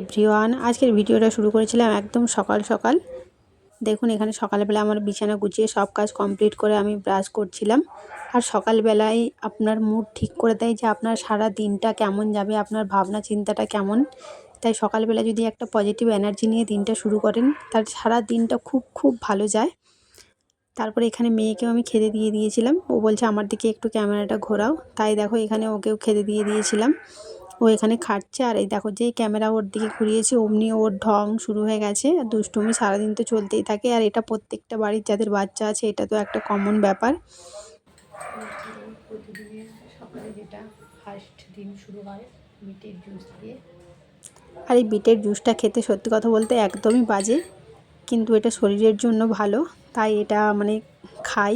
Everyone, আজকের ভিডিওটা শুরু করেছিলাম একদম সকাল সকাল। দেখুন এখানে সকালবেলা আমার বিছানা গুছিয়ে সব কাজ কমপ্লিট করে আমি ব্রাশ করছিলাম। আর সকালবেলায় আপনার মুড ঠিক করে দেয় যে আপনার সারা দিনটা কেমন যাবে, আপনার ভাবনা চিন্তাটা কেমন। তাই সকালবেলা যদি একটা পজিটিভ এনার্জি নিয়ে দিনটা শুরু করেন, তার সারা দিনটা খুব খুব ভালো যায়। তারপরে এখানে মেয়েকেও আমি খেতে দিয়ে দিয়েছিলাম। ও বলছে আমার দিকে একটু ক্যামেরাটা ঘোরাও, তাই দেখো এখানে ওকেও খেতে দিয়ে দিয়েছিলাম। ও এখানে খাচ্ছে, আর এই দেখো যেই ক্যামেরা ওর দিকে ঘুরিয়েছি অমনি ওর ঢং শুরু হয়ে গেছে। দুষ্টুমি সারাদিন তো চলতেই থাকে, আর এটা প্রত্যেকটা বাড়ির যাদের বাচ্চা আছে এটা তো একটা কমন ব্যাপার। প্রতিদিনের সকালে যেটা ফার্স্ট দিন শুরু হয় বিটের জুস দিয়ে। আর এই বিটের জুসটা খেতে সত্যি কথা বলতে একদমই বাজে, কিন্তু এটা শরীরের জন্য ভালো, তাই এটা মানে খাই।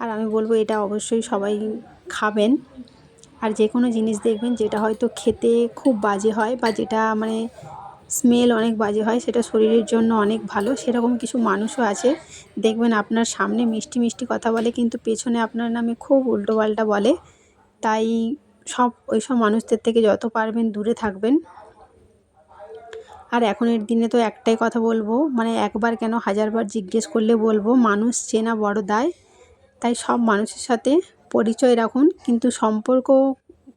আর আমি বলবো এটা অবশ্যই সবাই খাবেন। আর যে কোনো জিনিস দেখবেন যেটা হয়তো খেতে খুব বাজে হয় বা যেটা মানে স্মেল অনেক বাজে হয়, সেটা শরীরের জন্য অনেক ভালো। সেরকম কিছু মানুষও আছে দেখবেন আপনার সামনে মিষ্টি মিষ্টি কথা বলে, কিন্তু পেছনে আপনার নামে খুব উল্টোপাল্টা বলে। তাই ওইসব মানুষদের থেকে যত পারবেন দূরে থাকবেন। আর এখনের দিনে তো একটাই কথা বলবো, মানে একবার কেন হাজারবার জিজ্ঞেস করলে বলবো, মানুষ চেনা বড় দায়। তাই সব মানুষের সাথে পরিচয় রাখুন, কিন্তু সম্পর্ক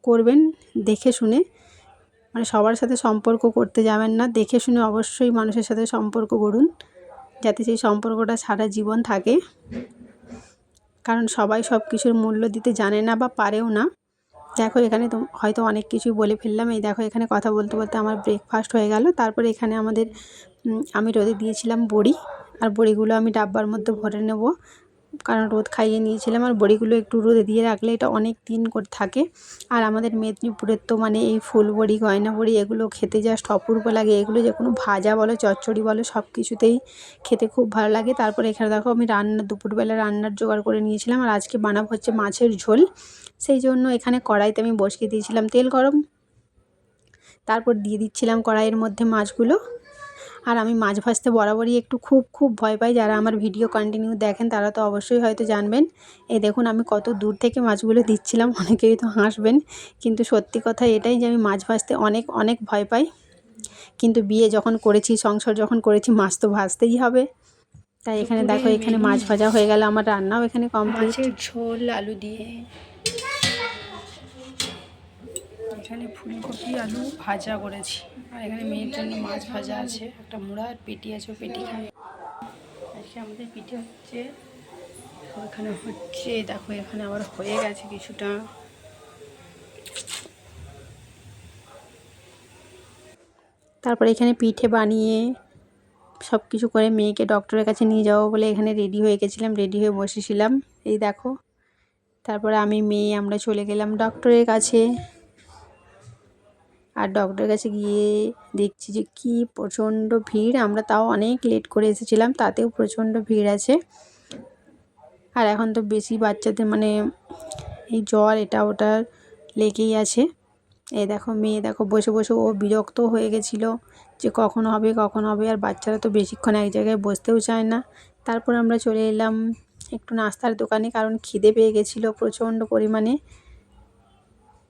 করবেন দেখে শুনে। মানে সবার সাথে সম্পর্ক করতে যাবেন না, দেখে শুনে অবশ্যই মানুষের সাথে সম্পর্ক করুন, যাতে সেই সম্পর্কটা সারা জীবন থাকে। কারণ সবাই সব কিছুর মূল্য দিতে জানে না বা পারেও না। দেখো এখানে তো হয়তো অনেক কিছুই বলে ফেললাম। এই দেখো এখানে কথা বলতে বলতে আমার ব্রেকফাস্ট হয়ে গেল। তারপরে এখানে আমাদের আমি রোদে দিয়েছিলাম বড়ি, আর বড়িগুলো আমি ডাব্বার মধ্যে ভরে নেব, কারণ রোদ খাইয়ে নিয়েছিলাম। আর বড়িগুলো একটু রোদে দিয়ে রাখলে এটা অনেক দিন করে থাকে। আর আমাদের মেদিনীপুরের তো মানে এই ফুল বড়ি, গয়না বড়ি এগুলো খেতে জাস্ট অপূর্ব লাগে। এগুলো যে কোনো ভাজা বলো, চচ্চড়ি বলো, সব কিছুতেই খেতে খুব ভালো লাগে। তারপরে এখানে দেখো আমি দুপুরবেলা রান্নার জোগাড় করে নিয়েছিলাম। আর আজকে বানাবো হচ্ছে মাছের ঝোল। সেই জন্য এখানে কড়াইতে আমি বসিয়ে দিয়েছিলাম তেল গরম। তারপর দিয়ে দিচ্ছিলাম কড়াইয়ের মধ্যে মাছগুলো। আর আমি মাছ ভাজতে বরাবরই একটু খুব ভয় পাই। যারা আমার ভিডিও কন্টিনিউ দেখেন তারা তো অবশ্যই হয়তো জানবেন। এই দেখুন আমি কত দূর থেকে মাছগুলো দিচ্ছিলাম, অনেকেই তো হাসবেন, কিন্তু সত্যি কথা এটাই যে আমি মাছ ভাজতে অনেক অনেক ভয় পাই। কিন্তু বিয়ে যখন করেছি, সংসার যখন করেছি, মাছ তো ভাজতেই হবে। তাই এখানে দেখো এখানে মাছ ভাজা হয়ে গেল, আমার রান্নাও এখানে কমপ্লিট। মাছের ঝোল আলু দিয়ে, এখানে ফুলকপি আলু ভাজা করেছি। আর এখানে মেয়ের জন্য মাছ ভাজা আছে, একটা মুড়া আর পেটি আছে, পেটি খায়। আজকে আমাদের পিঠে হচ্ছে, ওখানে হচ্ছে দেখো এখানে আবার হয়ে গেছে কিছুটা। তারপরে এখানে পিঠে বানিয়ে সব কিছু করে মেয়েকে ডক্টরের কাছে নিয়ে যাবো বলে এখানে রেডি হয়ে গেছিলাম, রেডি হয়ে বসেছিলাম। এই দেখো তারপরে আমি মেয়ে আমরা চলে গেলাম ডক্টরের কাছে। আর ডক্টরের কাছে গিয়ে দেখছি যে কি প্রচণ্ড ভিড়। আমরা তাও অনেক লেট করে এসেছিলাম, তাতেও প্রচণ্ড ভিড় আছে। আর এখন তো বেশি বাচ্চাদের মানে এই জ্বর এটা ওটা লেগেই আছে। এই দেখো মেয়ে দেখো বসে বসে ও বিরক্ত হয়ে গেছিলো যে কখন হবে কখন হবে। আর বাচ্চারা তো বেশিক্ষণ এক জায়গায় বসতেও চায় না। তারপর আমরা চলে এলাম একটু নাস্তার দোকানে, কারণ খিদে পেয়ে গেছিলো প্রচণ্ড পরিমাণে।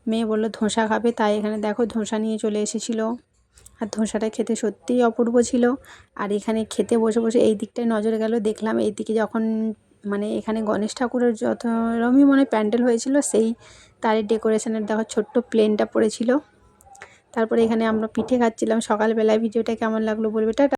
মেয়ে বললো ধোসা খাবে, তাই এখানে দেখো ধোসা নিয়ে চলে এসেছিলো। আর ধোসাটা খেতে সত্যিই অপূর্ব ছিল। আর এখানে খেতে বসে বসে এই দিকটায় নজর গেল, দেখলাম এই দিকে যখন মানে এখানে গণেশ ঠাকুরের যত রকমই মনে প্যান্ডেল হয়েছিল, সেই তারের ডেকোরেশনের দেখো ছোট্ট প্লেনটা পড়েছিল। তারপরে এখানে আমরা পিঠে খাচ্ছিলাম সকালবেলায়। ভিডিওটা কেমন লাগলো বলবে। টাটা।